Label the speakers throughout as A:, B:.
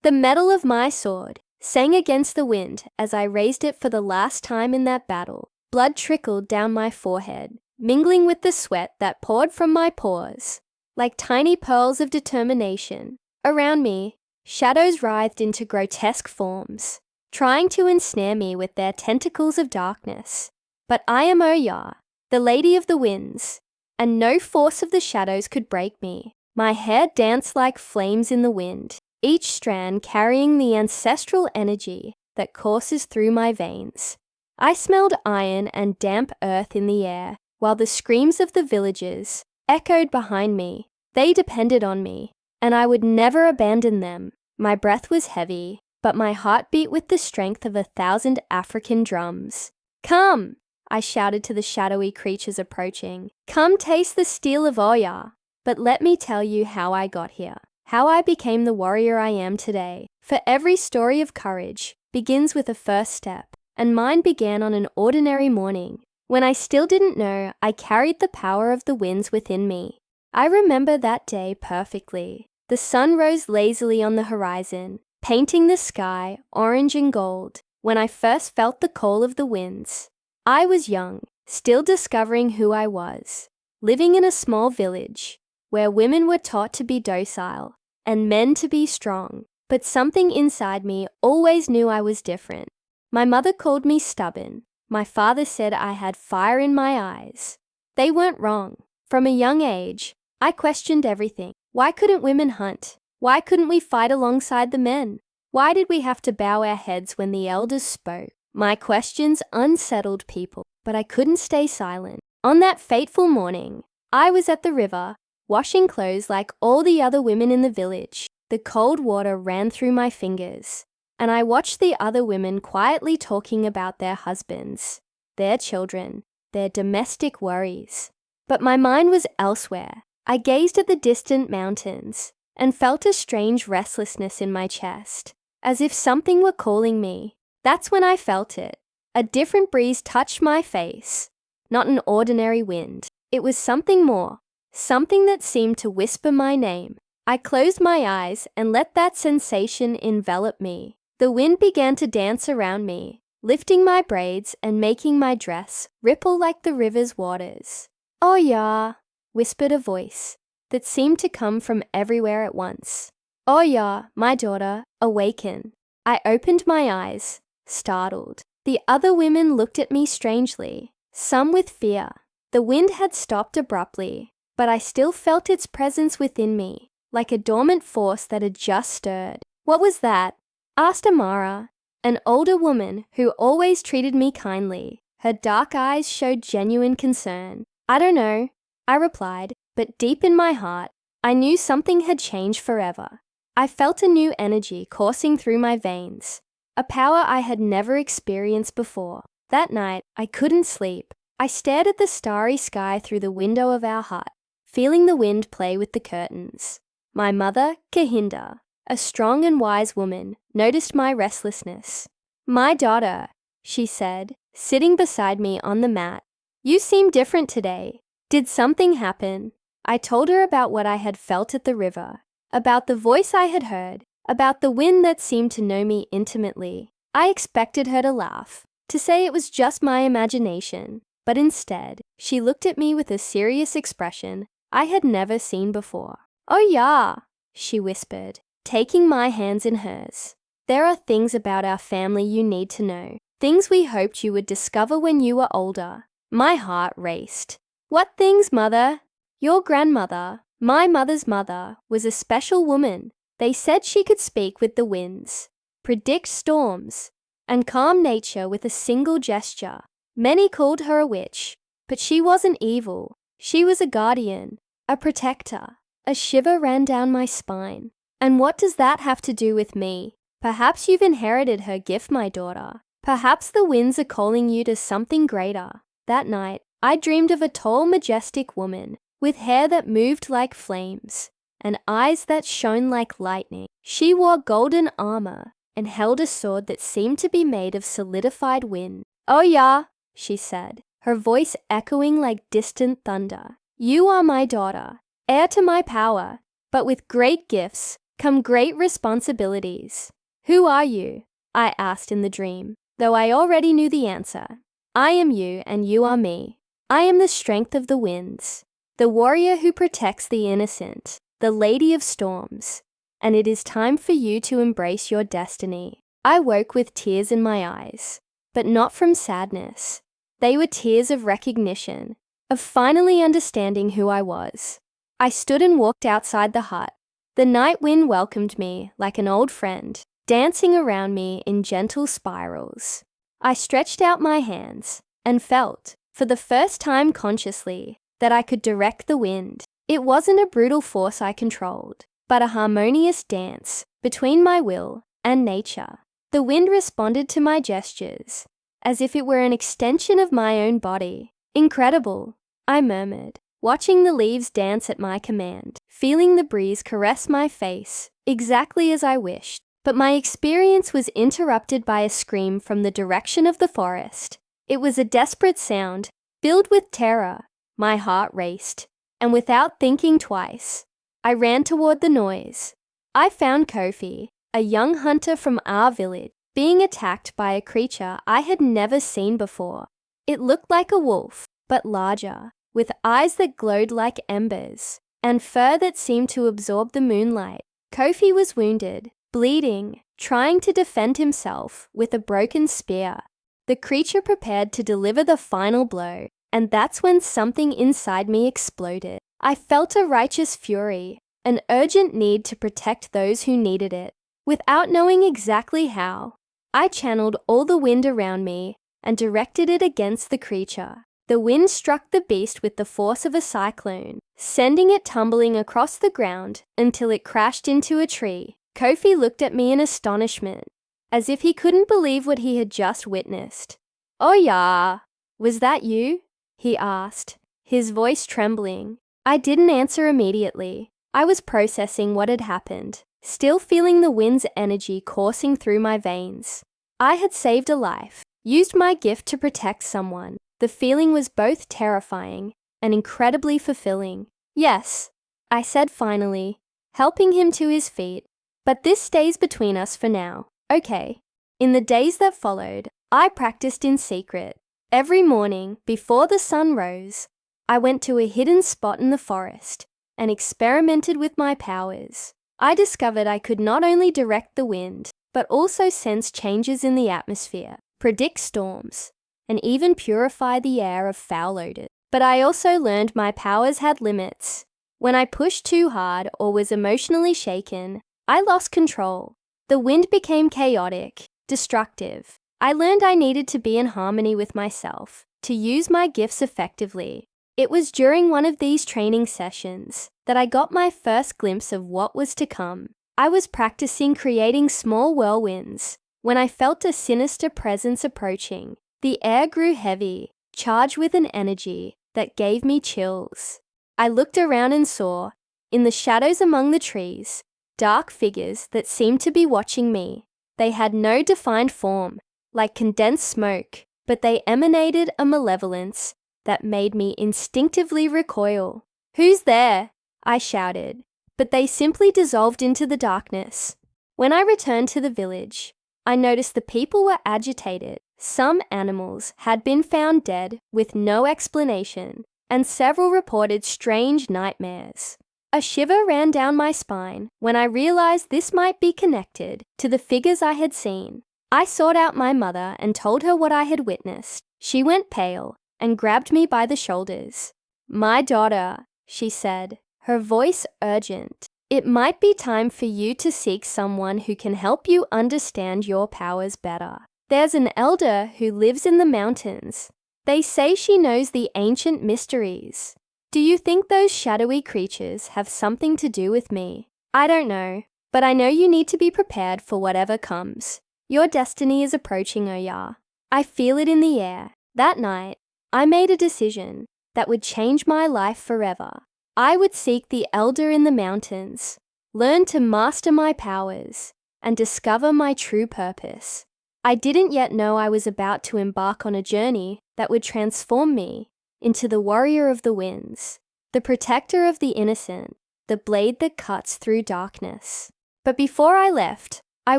A: The metal of my sword sang against the wind as I raised it for the last time in that battle. Blood trickled down my forehead, mingling with the sweat that poured from my pores. Like tiny pearls of determination, around me, shadows writhed into grotesque forms, trying to ensnare me with their tentacles of darkness. But I am Oya, the Lady of the Winds, and no force of the shadows could break me. My hair danced like flames in the wind, each strand carrying the ancestral energy that courses through my veins. I smelled iron and damp earth in the air, while the screams of the villagers echoed behind me. They depended on me, and I would never abandon them. My breath was heavy, but my heart beat with the strength of 1,000 African drums. "Come!" I shouted to the shadowy creatures approaching. "Come taste the steel of Oya." But let me tell you how I got here, how I became the warrior I am today. For every story of courage begins with a first step, and mine began on an ordinary morning. When I still didn't know, I carried the power of the winds within me. I remember that day perfectly. The sun rose lazily on the horizon, painting the sky orange and gold. When I first felt the call of the winds, I was young, still discovering who I was, living in a small village where women were taught to be docile and men to be strong. But something inside me always knew I was different. My mother called me stubborn. My father said I had fire in my eyes. They weren't wrong. From a young age, I questioned everything. Why couldn't women hunt? Why couldn't we fight alongside the men? Why did we have to bow our heads when the elders spoke? My questions unsettled people, but I couldn't stay silent. On that fateful morning, I was at the river, washing clothes like all the other women in the village. The cold water ran through my fingers, and I watched the other women quietly talking about their husbands, their children, their domestic worries. But my mind was elsewhere. I gazed at the distant mountains and felt a strange restlessness in my chest, as if something were calling me. That's when I felt it. A different breeze touched my face, not an ordinary wind. It was something more, something that seemed to whisper my name. I closed my eyes and let that sensation envelop me. The wind began to dance around me, lifting my braids and making my dress ripple like the river's waters. "Oh yeah," whispered a voice that seemed to come from everywhere at once. "Oh yeah, my daughter, awaken." I opened my eyes, startled. The other women looked at me strangely, some with fear. The wind had stopped abruptly, but I still felt its presence within me, like a dormant force that had just stirred. "What was that?" asked Amara, an older woman who always treated me kindly. Her dark eyes showed genuine concern. "I don't know," I replied, but deep in my heart, I knew something had changed forever. I felt a new energy coursing through my veins, a power I had never experienced before. That night, I couldn't sleep. I stared at the starry sky through the window of our hut, feeling the wind play with the curtains. My mother, Kahinda, a strong and wise woman, noticed my restlessness. "My daughter," she said, sitting beside me on the mat, "you seem different today. Did something happen?" I told her about what I had felt at the river, about the voice I had heard, about the wind that seemed to know me intimately. I expected her to laugh, to say it was just my imagination, but instead, she looked at me with a serious expression I had never seen before. "Oh yeah," she whispered, taking my hands in hers. "There are things about our family you need to know, things we hoped you would discover when you were older." My heart raced. "What things, Mother?" "Your grandmother, my mother's mother, was a special woman. They said she could speak with the winds, predict storms, and calm nature with a single gesture. Many called her a witch, but she wasn't evil. She was a guardian, a protector." A shiver ran down my spine. "And what does that have to do with me?" "Perhaps you've inherited her gift, my daughter. Perhaps the winds are calling you to something greater." That night, I dreamed of a tall, majestic woman with hair that moved like flames and eyes that shone like lightning. She wore golden armor and held a sword that seemed to be made of solidified wind. "Oh yeah," she said, her voice echoing like distant thunder. "You are my daughter, heir to my power, but with great gifts, come great responsibilities. Who are you? I asked in the dream, though I already knew the answer. I am you and you are me. I am the strength of the winds, the warrior who protects the innocent, the lady of storms, and it is time for you to embrace your destiny. I woke with tears in my eyes, but not from sadness. They were tears of recognition, of finally understanding who I was. I stood and walked outside the hut. The night wind welcomed me like an old friend, dancing around me in gentle spirals. I stretched out my hands and felt, for the first time consciously, that I could direct the wind. It wasn't a brutal force I controlled, but a harmonious dance between my will and nature. The wind responded to my gestures, as if it were an extension of my own body. Incredible, I murmured, watching the leaves dance at my command, feeling the breeze caress my face, exactly as I wished. But my experience was interrupted by a scream from the direction of the forest. It was a desperate sound, filled with terror. My heart raced, and without thinking twice, I ran toward the noise. I found Kofi, a young hunter from our village, being attacked by a creature I had never seen before. It looked like a wolf, but larger, with eyes that glowed like embers, and fur that seemed to absorb the moonlight. Kofi was wounded, bleeding, trying to defend himself with a broken spear. The creature prepared to deliver the final blow, and that's when something inside me exploded. I felt a righteous fury, an urgent need to protect those who needed it. Without knowing exactly how, I channeled all the wind around me and directed it against the creature. The wind struck the beast with the force of a cyclone, sending it tumbling across the ground until it crashed into a tree. Kofi looked at me in astonishment, as if he couldn't believe what he had just witnessed. "Oh yeah, was that you?" he asked, his voice trembling. I didn't answer immediately. I was processing what had happened, still feeling the wind's energy coursing through my veins. I had saved a life, used my gift to protect someone. The feeling was both terrifying and incredibly fulfilling. "Yes," I said finally, helping him to his feet. "But this stays between us for now, okay?" In the days that followed, I practiced in secret. Every morning, before the sun rose, I went to a hidden spot in the forest and experimented with my powers. I discovered I could not only direct the wind, but also sense changes in the atmosphere, predict storms, and even purify the air of foul odors. But I also learned my powers had limits. When I pushed too hard or was emotionally shaken, I lost control. The wind became chaotic, destructive. I learned I needed to be in harmony with myself, to use my gifts effectively. It was during one of these training sessions that I got my first glimpse of what was to come. I was practicing creating small whirlwinds when I felt a sinister presence approaching. The air grew heavy, charged with an energy that gave me chills. I looked around and saw, in the shadows among the trees, dark figures that seemed to be watching me. They had no defined form, like condensed smoke, but they emanated a malevolence that made me instinctively recoil. "Who's there?" I shouted, but they simply dissolved into the darkness. When I returned to the village, I noticed the people were agitated. Some animals had been found dead with no explanation, and several reported strange nightmares. A shiver ran down my spine when I realized this might be connected to the figures I had seen. I sought out my mother and told her what I had witnessed. She went pale and grabbed me by the shoulders. "My daughter," she said, her voice urgent, "it might be time for you to seek someone who can help you understand your powers better. There's an elder who lives in the mountains. They say she knows the ancient mysteries. Do you think those shadowy creatures have something to do with me? I don't know, but I know you need to be prepared for whatever comes. Your destiny is approaching, Oya. I feel it in the air." That night, I made a decision that would change my life forever. I would seek the elder in the mountains, learn to master my powers, and discover my true purpose. I didn't yet know I was about to embark on a journey that would transform me into the warrior of the winds, the protector of the innocent, the blade that cuts through darkness. But before I left, I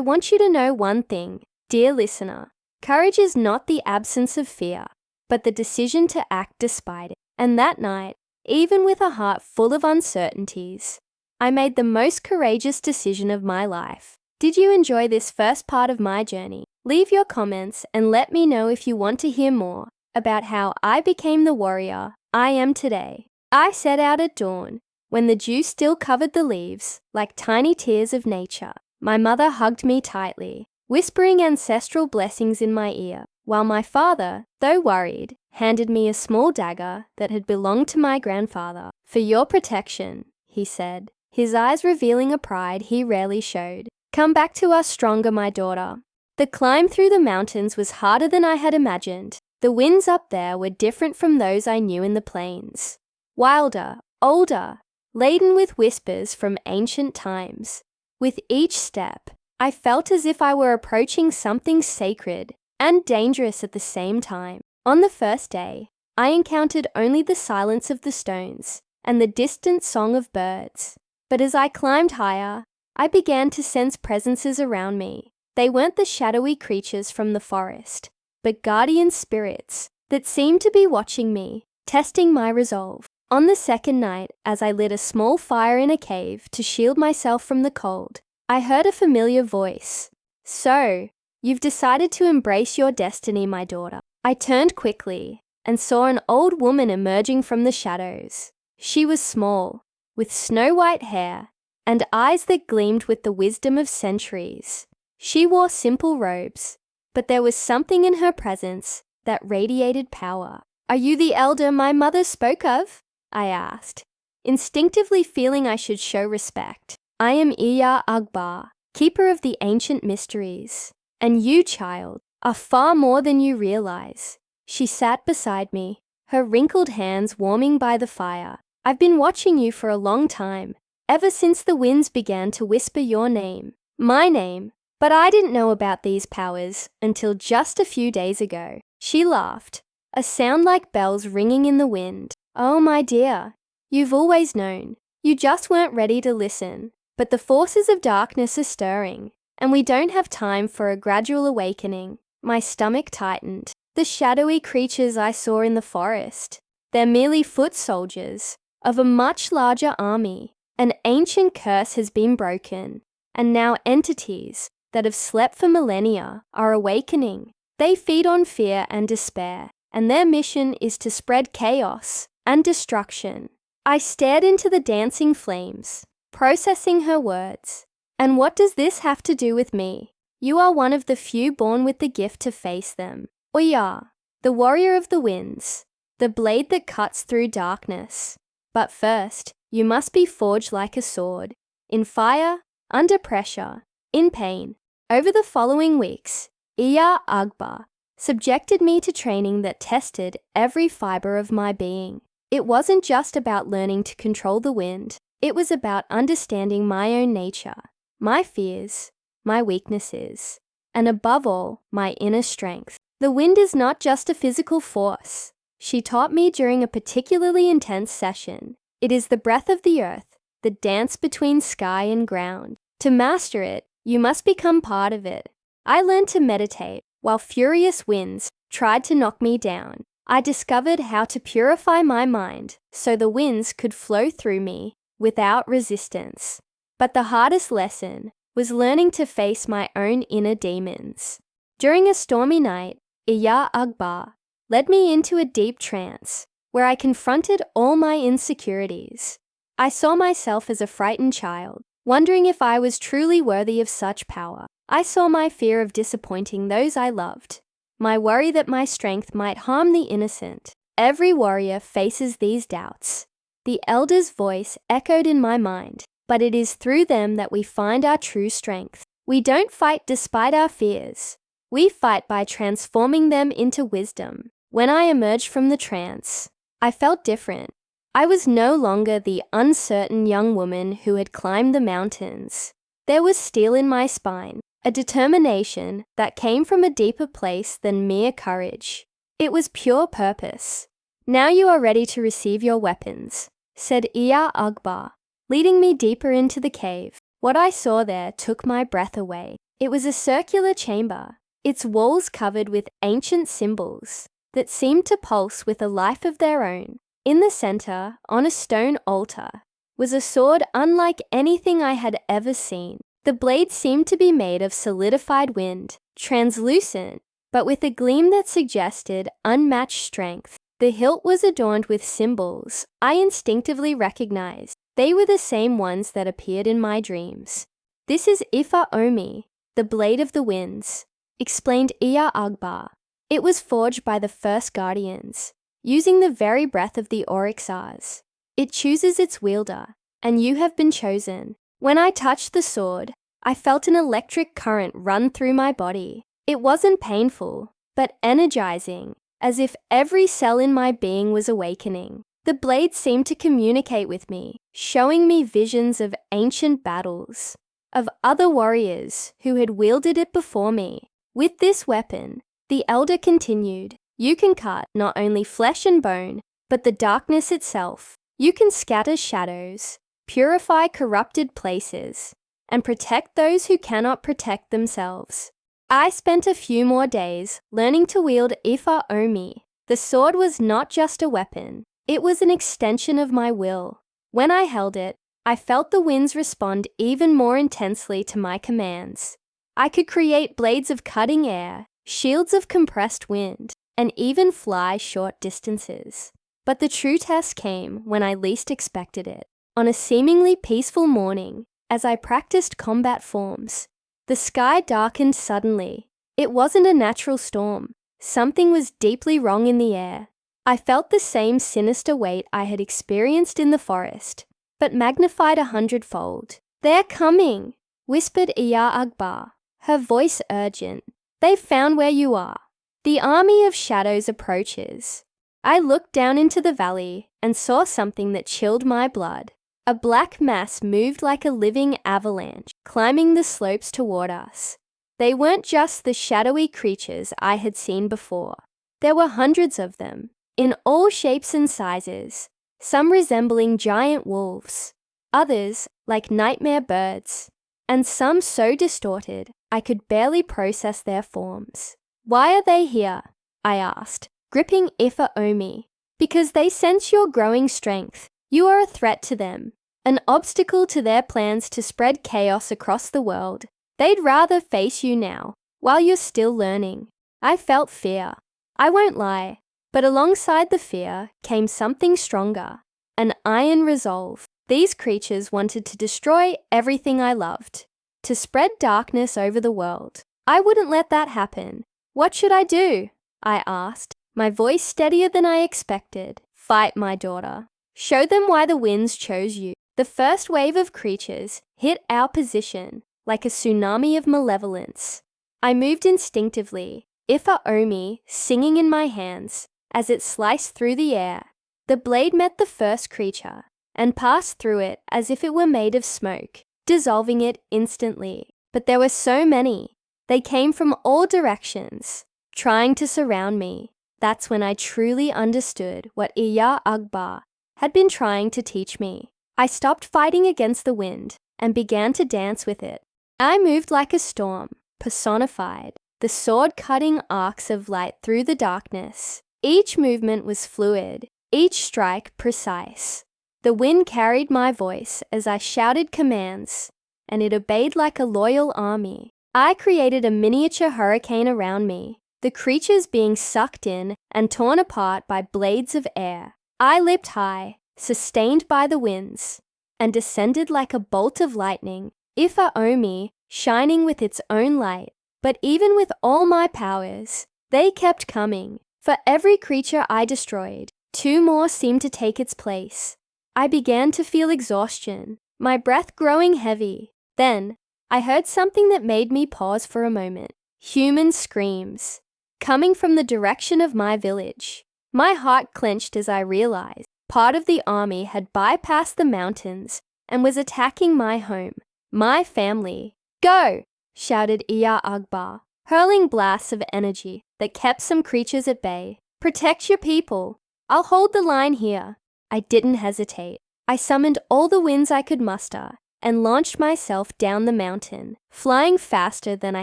A: want you to know one thing, dear listener. Courage is not the absence of fear, but the decision to act despite it. And that night, even with a heart full of uncertainties, I made the most courageous decision of my life. Did you enjoy this first part of my journey? Leave your comments and let me know if you want to hear more about how I became the warrior I am today. I set out at dawn, when the dew still covered the leaves like tiny tears of nature. My mother hugged me tightly, whispering ancestral blessings in my ear, while my father, though worried, handed me a small dagger that had belonged to my grandfather. "For your protection," he said, his eyes revealing a pride he rarely showed. "Come back to us stronger, my daughter." The climb through the mountains was harder than I had imagined. The winds up there were different from those I knew in the plains. Wilder, older, laden with whispers from ancient times. With each step, I felt as if I were approaching something sacred and dangerous at the same time. On the first day, I encountered only the silence of the stones and the distant song of birds. But as I climbed higher, I began to sense presences around me. They weren't the shadowy creatures from the forest, but guardian spirits that seemed to be watching me, testing my resolve. On the second night, as I lit a small fire in a cave to shield myself from the cold, I heard a familiar voice. "So, you've decided to embrace your destiny, my daughter." I turned quickly and saw an old woman emerging from the shadows. She was small, with snow-white hair and eyes that gleamed with the wisdom of centuries. She wore simple robes, but there was something in her presence that radiated power. "Are you the elder my mother spoke of?" I asked, instinctively feeling I should show respect. "I am Iya Agbar, keeper of the ancient mysteries. And you, child, are far more than you realize." She sat beside me, her wrinkled hands warming by the fire. "I've been watching you for a long time, ever since the winds began to whisper your name, my name. But I didn't know about these powers until just a few days ago." She laughed, a sound like bells ringing in the wind. "Oh, my dear, you've always known. You just weren't ready to listen. But the forces of darkness are stirring, and we don't have time for a gradual awakening." My stomach tightened. The shadowy creatures I saw in the forest, they're merely foot soldiers of a much larger army. An ancient curse has been broken, and now entities that have slept for millennia are awakening. They feed on fear and despair, and their mission is to spread chaos and destruction. I stared into the dancing flames, processing her words. "And what does this have to do with me? You are one of the few born with the gift to face them. Oya, the warrior of the winds, the blade that cuts through darkness. But first, you must be forged like a sword, in fire, under pressure, in pain." Over the following weeks, Iya Agbar subjected me to training that tested every fiber of my being. It wasn't just about learning to control the wind. It was about understanding my own nature, my fears, my weaknesses, and above all, my inner strength. The wind is not just a physical force, she taught me during a particularly intense session. It is the breath of the earth, the dance between sky and ground. To master it, you must become part of it. I learned to meditate while furious winds tried to knock me down. I discovered how to purify my mind so the winds could flow through me without resistance. But the hardest lesson was learning to face my own inner demons. During a stormy night, Iya Agbar led me into a deep trance where I confronted all my insecurities. I saw myself as a frightened child, wondering if I was truly worthy of such power. I saw my fear of disappointing those I loved, my worry that my strength might harm the innocent. Every warrior faces these doubts. The elder's voice echoed in my mind, but it is through them that we find our true strength. We don't fight despite our fears. We fight by transforming them into wisdom. When I emerged from the trance, I felt different. I was no longer the uncertain young woman who had climbed the mountains. There was steel in my spine, a determination that came from a deeper place than mere courage. It was pure purpose. "Now you are ready to receive your weapons," said Iya Agbar, leading me deeper into the cave. What I saw there took my breath away. It was a circular chamber, its walls covered with ancient symbols that seemed to pulse with a life of their own. In the center, on a stone altar, was a sword unlike anything I had ever seen. The blade seemed to be made of solidified wind, translucent, but with a gleam that suggested unmatched strength. The hilt was adorned with symbols I instinctively recognized. They were the same ones that appeared in my dreams. "This is Ifa Omi, the blade of the winds," explained Iya Agbar. "It was forged by the first guardians, using the very breath of the ORIXÁs. It chooses its wielder, and you have been chosen." When I touched the sword, I felt an electric current run through my body. It wasn't painful, but energizing, as if every cell in my being was awakening. The blade seemed to communicate with me, showing me visions of ancient battles, of other warriors who had wielded it before me. "With this weapon," the elder continued, "you can cut not only flesh and bone, but the darkness itself. You can scatter shadows, purify corrupted places, and protect those who cannot protect themselves." I spent a few more days learning to wield Ifa Omi. The sword was not just a weapon, it was an extension of my will. When I held it, I felt the winds respond even more intensely to my commands. I could create blades of cutting air, shields of compressed wind, and even fly short distances. But the true test came when I least expected it. On a seemingly peaceful morning, as I practiced combat forms, the sky darkened suddenly. It wasn't a natural storm. Something was deeply wrong in the air. I felt the same sinister weight I had experienced in the forest, but magnified 100-fold. "They're coming," whispered Iya Agbar, her voice urgent. "They've found where you are. The army of shadows approaches." I looked down into the valley and saw something that chilled my blood. A black mass moved like a living avalanche, climbing the slopes toward us. They weren't just the shadowy creatures I had seen before. There were hundreds of them, in all shapes and sizes, some resembling giant wolves, others like nightmare birds, and some so distorted I could barely process their forms. "Why are they here?" I asked, gripping Ifa Omi. "Because they sense your growing strength. You are a threat to them, an obstacle to their plans to spread chaos across the world. They'd rather face you now, while you're still learning." I felt fear. I won't lie, but alongside the fear came something stronger, an iron resolve. These creatures wanted to destroy everything I loved, to spread darkness over the world. I wouldn't let that happen. "What should I do?" I asked, my voice steadier than I expected. "Fight, my daughter. Show them why the winds chose you." The first wave of creatures hit our position like a tsunami of malevolence. I moved instinctively, Ifa Omi singing in my hands as it sliced through the air. The blade met the first creature and passed through it as if it were made of smoke, dissolving it instantly. But there were so many. They came from all directions, trying to surround me. That's when I truly understood what Iya Agbar had been trying to teach me. I stopped fighting against the wind and began to dance with it. I moved like a storm, personified, the sword-cutting arcs of light through the darkness. Each movement was fluid, each strike precise. The wind carried my voice as I shouted commands, and it obeyed like a loyal army. I created a miniature hurricane around me, the creatures being sucked in and torn apart by blades of air. I leapt high, sustained by the winds, and descended like a bolt of lightning, Ifa Omi shining with its own light. But even with all my powers, they kept coming. For every creature I destroyed, two more seemed to take its place. I began to feel exhaustion, my breath growing heavy. Then, I heard something that made me pause for a moment. Human screams, coming from the direction of my village. My heart clenched as I realized part of the army had bypassed the mountains and was attacking my home, my family. "Go!" shouted Iya Agbar, hurling blasts of energy that kept some creatures at bay. "Protect your people. I'll hold the line here." I didn't hesitate. I summoned all the winds I could muster, and launched myself down the mountain, flying faster than I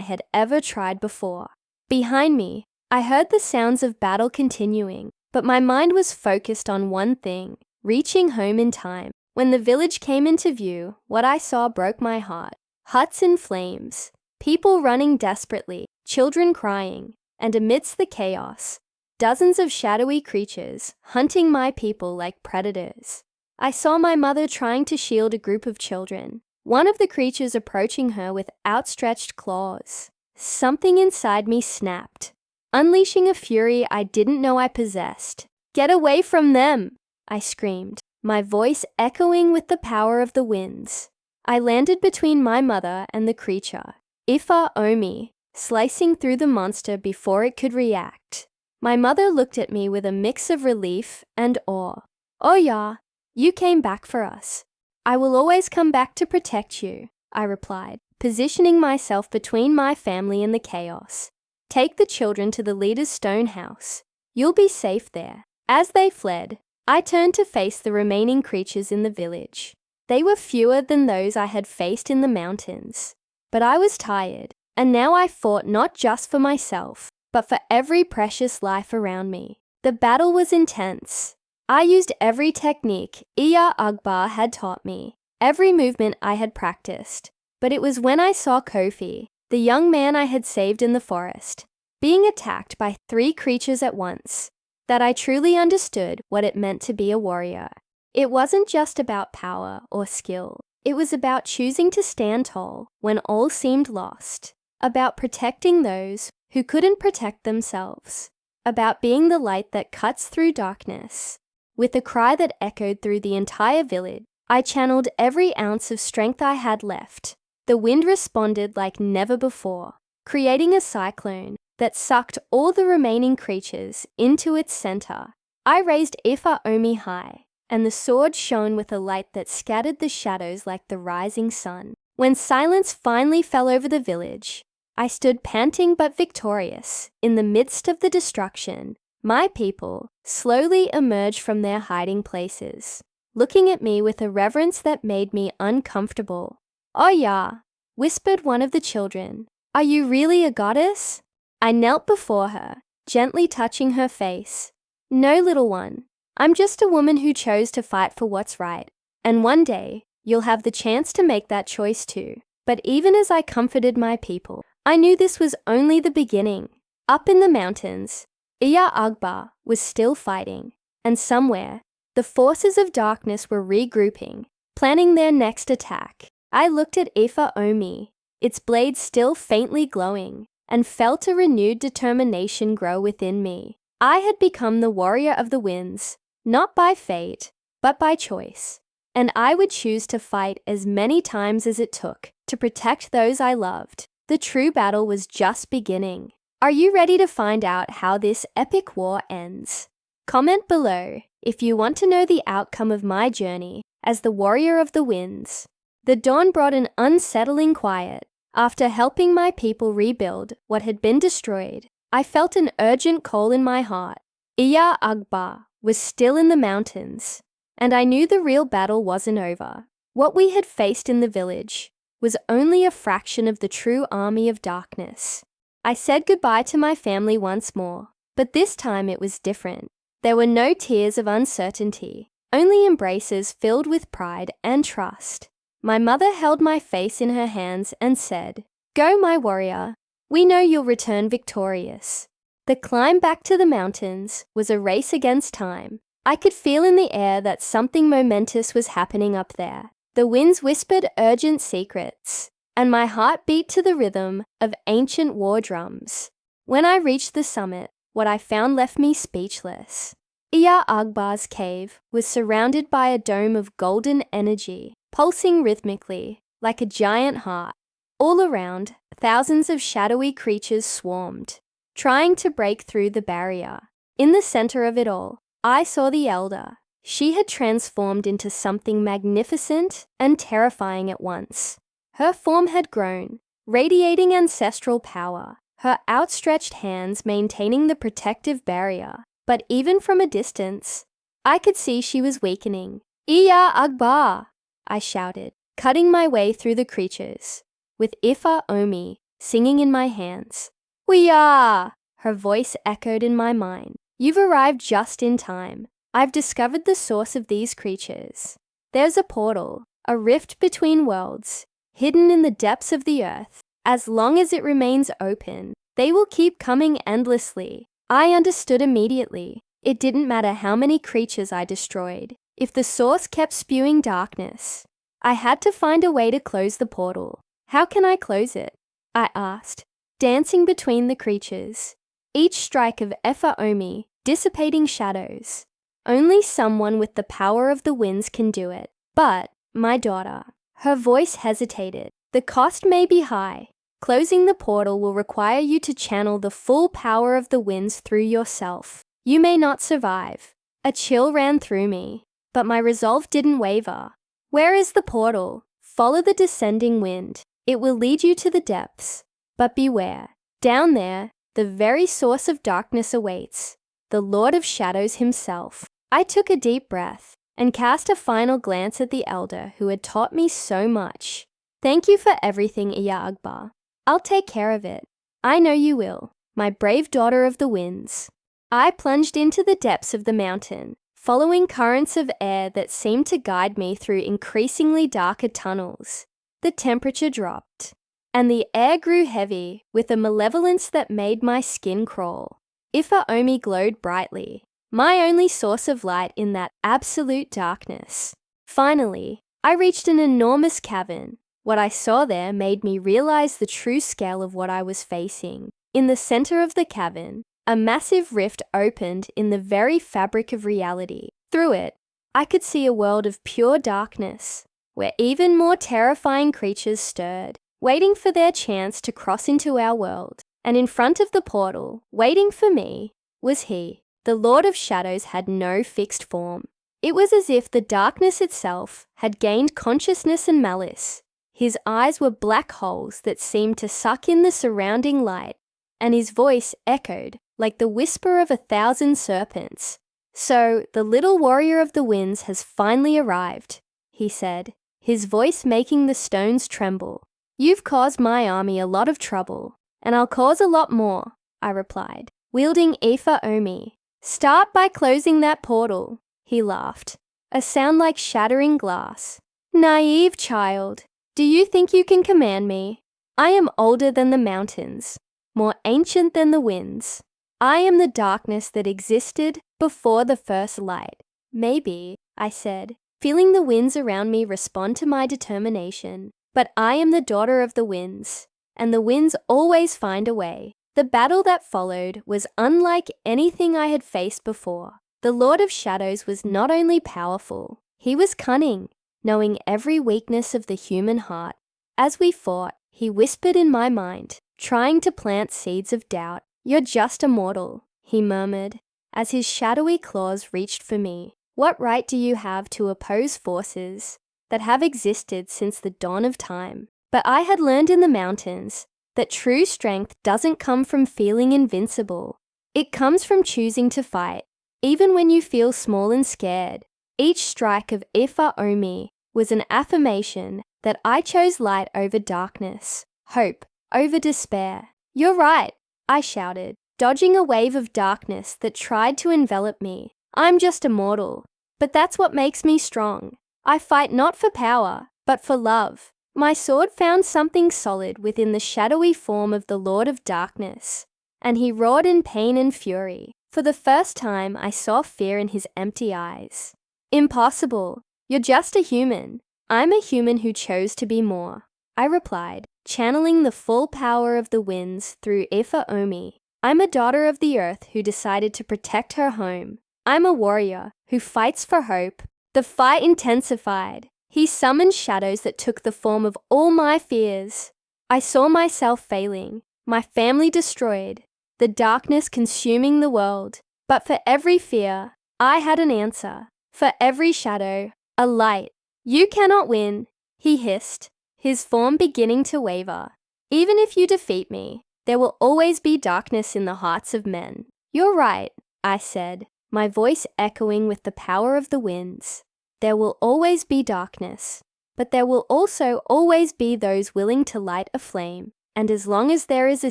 A: had ever tried before. Behind me, I heard the sounds of battle continuing, but my mind was focused on one thing: reaching home in time. When the village came into view, what I saw broke my heart. Huts in flames, people running desperately, children crying, and amidst the chaos, dozens of shadowy creatures hunting my people like predators. I saw my mother trying to shield a group of children, one of the creatures approaching her with outstretched claws. Something inside me snapped, unleashing a fury I didn't know I possessed. "Get away from them!" I screamed, my voice echoing with the power of the winds. I landed between my mother and the creature, Ifa Omi, slicing through the monster before it could react. My mother looked at me with a mix of relief and awe. "Oh yeah, you came back for us. I will always come back to protect you," I replied, positioning myself between my family and the chaos. "Take the children to the leader's stone house. You'll be safe there." As they fled, I turned to face the remaining creatures in the village. They were fewer than those I had faced in the mountains. But I was tired, and now I fought not just for myself, but for every precious life around me. The battle was intense. I used every technique Iya Agbar had taught me, every movement I had practiced. But it was when I saw Kofi, the young man I had saved in the forest, being attacked by 3 creatures at once, that I truly understood what it meant to be a warrior. It wasn't just about power or skill. It was about choosing to stand tall when all seemed lost, about protecting those who couldn't protect themselves, about being the light that cuts through darkness. With a cry that echoed through the entire village, I channeled every ounce of strength I had left. The wind responded like never before, creating a cyclone that sucked all the remaining creatures into its center. I raised Ifa Omi high, and the sword shone with a light that scattered the shadows like the rising sun. When silence finally fell over the village, I stood panting but victorious in the midst of the destruction. My people slowly emerged from their hiding places, looking at me with a reverence that made me uncomfortable. "Oh yeah," whispered one of the children. "Are you really a goddess?" I knelt before her, gently touching her face. "No, little one. I'm just a woman who chose to fight for what's right, and one day you'll have the chance to make that choice too." But even as I comforted my people, I knew this was only the beginning. Up in the mountains, Iya Agbar was still fighting, and somewhere, the forces of darkness were regrouping, planning their next attack. I looked at Ifa Omi, its blade still faintly glowing, and felt a renewed determination grow within me. I had become the warrior of the winds, not by fate, but by choice, and I would choose to fight as many times as it took to protect those I loved. The true battle was just beginning. Are you ready to find out how this epic war ends? Comment below if you want to know the outcome of my journey as the warrior of the winds. The dawn brought an unsettling quiet. After helping my people rebuild what had been destroyed, I felt an urgent call in my heart. Iya Agbar was still in the mountains, and I knew the real battle wasn't over. What we had faced in the village was only a fraction of the true army of darkness. I said goodbye to my family once more, but this time it was different. There were no tears of uncertainty, only embraces filled with pride and trust. My mother held my face in her hands and said, "Go, my warrior. We know you'll return victorious." The climb back to the mountains was a race against time. I could feel in the air that something momentous was happening up there. The winds whispered urgent secrets, and my heart beat to the rhythm of ancient war drums. When I reached the summit, what I found left me speechless. Iya Agbar's cave was surrounded by a dome of golden energy, pulsing rhythmically like a giant heart. All around, thousands of shadowy creatures swarmed, trying to break through the barrier. In the center of it all, I saw the Elder. She had transformed into something magnificent and terrifying at once. Her form had grown, radiating ancestral power, her outstretched hands maintaining the protective barrier. But even from a distance, I could see she was weakening. "Iya Agbar!" I shouted, cutting my way through the creatures, with Ifa Omi singing in my hands. "We are!" Her voice echoed in my mind. "You've arrived just in time. I've discovered the source of these creatures. There's a portal, a rift between worlds, hidden in the depths of the earth. As long as it remains open, they will keep coming endlessly." I understood immediately. It didn't matter how many creatures I destroyed. If the source kept spewing darkness, I had to find a way to close the portal. "How can I close it?" I asked, dancing between the creatures, each strike of Efa Omi dissipating shadows. "Only someone with the power of the winds can do it. But, my daughter," her voice hesitated, "the cost may be high. Closing the portal will require you to channel the full power of the winds through yourself. You may not survive." A chill ran through me, but my resolve didn't waver. "Where is the portal?" "Follow the descending wind. It will lead you to the depths. But beware. Down there, the very source of darkness awaits, the Lord of Shadows himself." I took a deep breath and cast a final glance at the elder who had taught me so much. "Thank you for everything, Iya Agba. I'll take care of it." "I know you will, my brave daughter of the winds." I plunged into the depths of the mountain, following currents of air that seemed to guide me through increasingly darker tunnels. The temperature dropped, and the air grew heavy with a malevolence that made my skin crawl. Ifa Omi glowed brightly, my only source of light in that absolute darkness. Finally, I reached an enormous cavern. What I saw there made me realize the true scale of what I was facing. In the center of the cavern, a massive rift opened in the very fabric of reality. Through it, I could see a world of pure darkness, where even more terrifying creatures stirred, waiting for their chance to cross into our world. And in front of the portal, waiting for me, was he. The Lord of Shadows had no fixed form. It was as if the darkness itself had gained consciousness and malice. His eyes were black holes that seemed to suck in the surrounding light, and his voice echoed like the whisper of 1,000 serpents. "So, the little warrior of the winds has finally arrived," he said, his voice making the stones tremble. "You've caused my army a lot of trouble, and I'll cause a lot more," I replied, wielding Ifa Omi. "Start by closing that portal," he laughed, a sound like shattering glass. "Naive child. Do you think you can command me? I am older than the mountains, more ancient than the winds. I am the darkness that existed before the first light." "Maybe," I said, feeling the winds around me respond to my determination. "But I am the daughter of the winds, and the winds always find a way." The battle that followed was unlike anything I had faced before. The Lord of Shadows was not only powerful, he was cunning, knowing every weakness of the human heart. As we fought, he whispered in my mind, trying to plant seeds of doubt. "You're just a mortal," he murmured, as his shadowy claws reached for me. "What right do you have to oppose forces that have existed since the dawn of time?" But I had learned in the mountains that true strength doesn't come from feeling invincible. It comes from choosing to fight, even when you feel small and scared. Each strike of Ifa Omi was an affirmation that I chose light over darkness, hope over despair. "You're right," I shouted, dodging a wave of darkness that tried to envelop me. "I'm just a mortal, but that's what makes me strong. I fight not for power, but for love." My sword found something solid within the shadowy form of the Lord of Darkness, and he roared in pain and fury. For the first time, I saw fear in his empty eyes. "Impossible. You're just a human." "I'm a human who chose to be more," I replied, channeling the full power of the winds through Ifa Omi. "I'm a daughter of the earth who decided to protect her home. I'm a warrior who fights for hope." The fight intensified. He summoned shadows that took the form of all my fears. I saw myself failing, my family destroyed, the darkness consuming the world. But for every fear, I had an answer. For every shadow, a light. "You cannot win," he hissed, his form beginning to waver. "Even if you defeat me, there will always be darkness in the hearts of men." "You're right," I said, my voice echoing with the power of the winds. "There will always be darkness. but there will also always be those willing to light a flame. And as long as there is a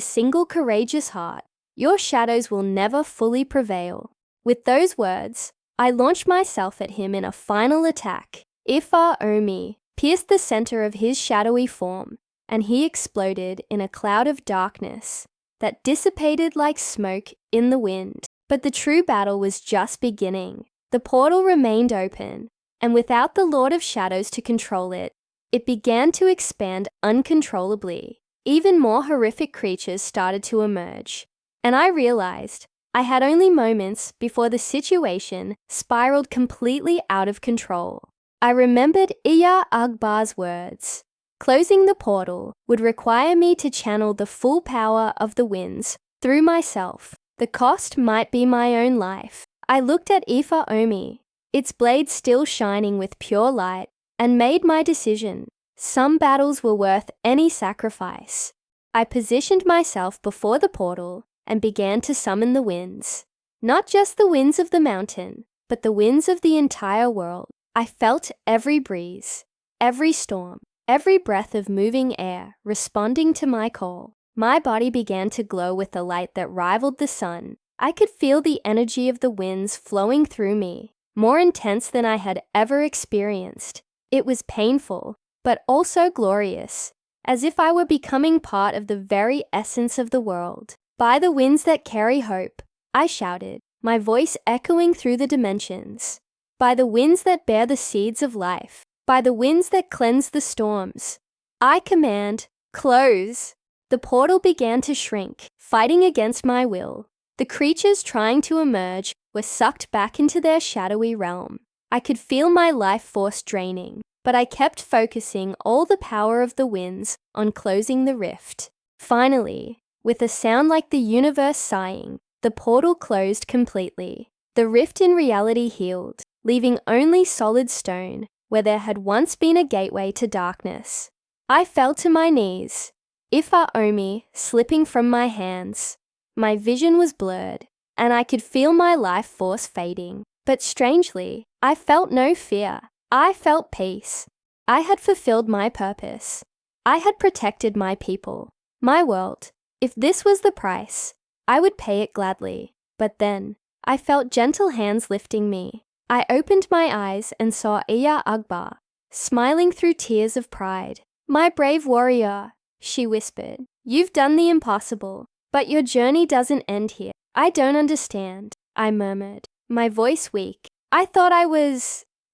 A: single courageous heart, your shadows will never fully prevail." With those words, I launched myself at him in a final attack. Ifa Omi pierced the center of his shadowy form, and he exploded in a cloud of darkness that dissipated like smoke in the wind. But the true battle was just beginning. The portal remained open, and without the Lord of Shadows to control it, it began to expand uncontrollably. Even more horrific creatures started to emerge, and I realized I had only moments before the situation spiraled completely out of control. I remembered Iya Agbar's words. Closing the portal would require me to channel the full power of the winds through myself. The cost might be my own life. I looked at Ifa Omi, its blade still shining with pure light, and made my decision. Some battles were worth any sacrifice. I positioned myself before the portal and began to summon the winds. Not just the winds of the mountain, but the winds of the entire world. I felt every breeze, every storm, every breath of moving air responding to my call. My body began to glow with a light that rivaled the sun. I could feel the energy of the winds flowing through me, more intense than I had ever experienced. It was painful, but also glorious, as if I were becoming part of the very essence of the world. "By the winds that carry hope," I shouted, my voice echoing through the dimensions. "By the winds that bear the seeds of life, by the winds that cleanse the storms, I command, close." The portal began to shrink, fighting against my will. The creatures trying to emerge were sucked back into their shadowy realm. I could feel my life force draining, but I kept focusing all the power of the winds on closing the rift. Finally, with a sound like the universe sighing, the portal closed completely. The rift in reality healed, leaving only solid stone where there had once been a gateway to darkness. I fell to my knees, Ifa Omi slipping from my hands. My vision was blurred, and I could feel my life force fading. But strangely, I felt no fear. I felt peace. I had fulfilled my purpose. I had protected my people, my world. If this was the price, I would pay it gladly. But then, I felt gentle hands lifting me. I opened my eyes and saw Iya Agbar, smiling through tears of pride. "My brave warrior," she whispered, "you've done the impossible, but your journey doesn't end here." "I don't understand," I murmured, my voice weak. "I thought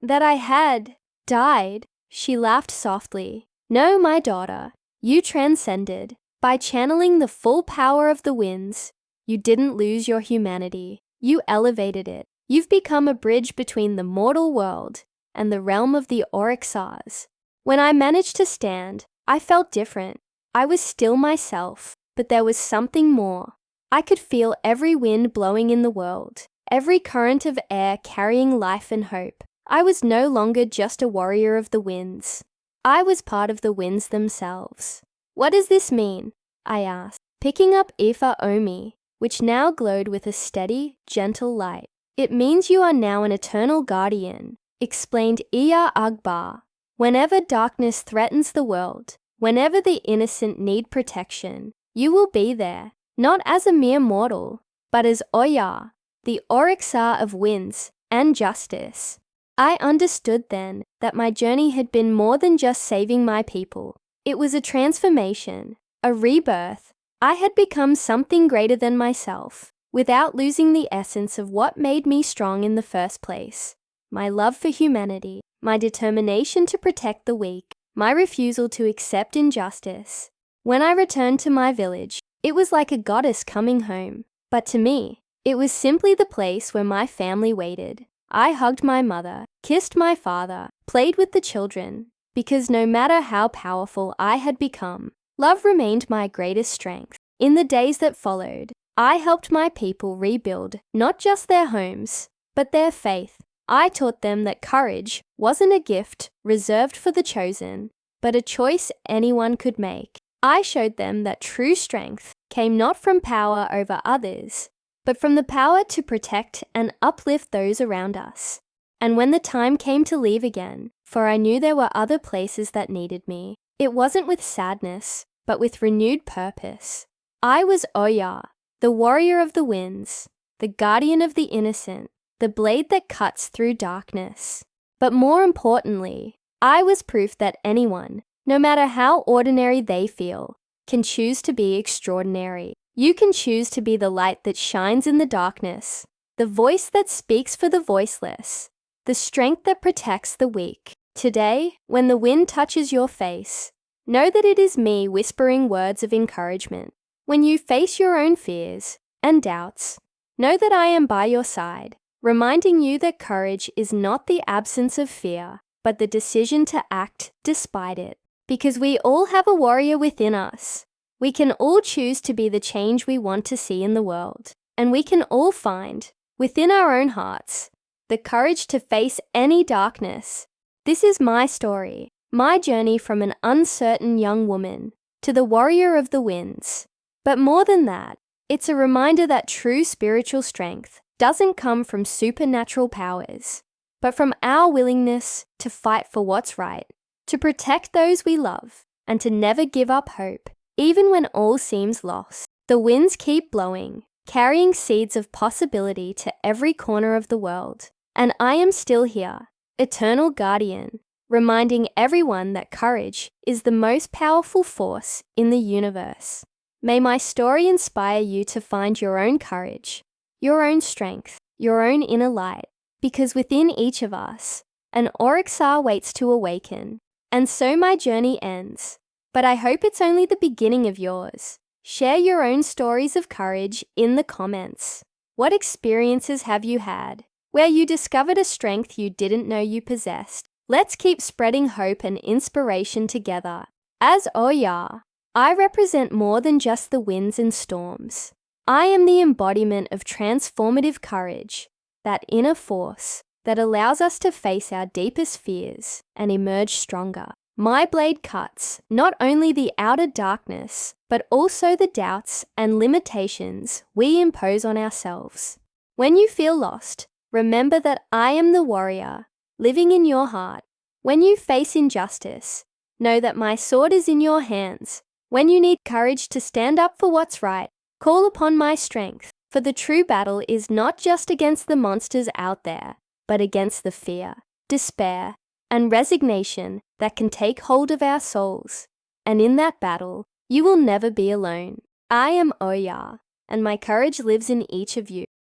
A: that I had died." She laughed softly. "No, my daughter, you transcended. By channeling the full power of the winds, you didn't lose your humanity. You elevated it. You've become a bridge between the mortal world and the realm of the ORIXÁs." When I managed to stand, I felt different. I was still myself, but there was something more. I could feel every wind blowing in the world, every current of air carrying life and hope. I was no longer just a warrior of the winds. I was part of the winds themselves. "What does this mean?" I asked, picking up Ifa Omi, which now glowed with a steady, gentle light. "It means you are now an eternal guardian," explained Iya Agbar. "Whenever darkness threatens the world, whenever the innocent need protection, you will be there, not as a mere mortal, but as Oya, the ORIXÁ of winds and justice." I understood then that my journey had been more than just saving my people. It was a transformation, a rebirth. I had become something greater than myself, without losing the essence of what made me strong in the first place. My love for humanity, my determination to protect the weak, my refusal to accept injustice. When I returned to my village, it was like a goddess coming home. But to me, it was simply the place where my family waited. I hugged my mother, kissed my father, played with the children, because no matter how powerful I had become, love remained my greatest strength. In the days that followed, I helped my people rebuild not just their homes, but their faith. I taught them that courage wasn't a gift reserved for the chosen, but a choice anyone could make. I showed them that true strength came not from power over others, but from the power to protect and uplift those around us. And when the time came to leave again, for I knew there were other places that needed me, it wasn't with sadness, but with renewed purpose. I was Oya, the warrior of the winds, the guardian of the innocent, the blade that cuts through darkness. But more importantly, I was proof that anyone, no matter how ordinary they feel, can choose to be extraordinary. You can choose to be the light that shines in the darkness, the voice that speaks for the voiceless, the strength that protects the weak. Today, when the wind touches your face, know that it is me whispering words of encouragement. When you face your own fears and doubts, know that I am by your side, reminding you that courage is not the absence of fear, but the decision to act despite it. Because we all have a warrior within us. We can all choose to be the change we want to see in the world. And we can all find, within our own hearts, the courage to face any darkness. This is my story, my journey from an uncertain young woman to the warrior of the winds. But more than that, it's a reminder that true spiritual strength doesn't come from supernatural powers, but from our willingness to fight for what's right, to protect those we love, and to never give up hope, even when all seems lost. The winds keep blowing, carrying seeds of possibility to every corner of the world. And I am still here, eternal guardian, reminding everyone that courage is the most powerful force in the universe. May my story inspire you to find your own courage, your own strength, your own inner light, because within each of us, an ORIXÁ waits to awaken. And so my journey ends, but I hope it's only the beginning of yours. Share your own stories of courage in the comments. What experiences have you had where you discovered a strength you didn't know you possessed? Let's keep spreading hope and inspiration together. As Oya, I represent more than just the winds and storms. I am the embodiment of transformative courage, that inner force that allows us to face our deepest fears and emerge stronger. My blade cuts not only the outer darkness, but also the doubts and limitations we impose on ourselves. When you feel lost, remember that I am the warrior living in your heart. When you face injustice, know that my sword is in your hands. When you need courage to stand up for what's right, call upon my strength, for the true battle is not just against the monsters out there, but against the fear, despair, and resignation that can take hold of our souls. And in that battle, you will never be alone. I am Oya, and my courage lives in each of you.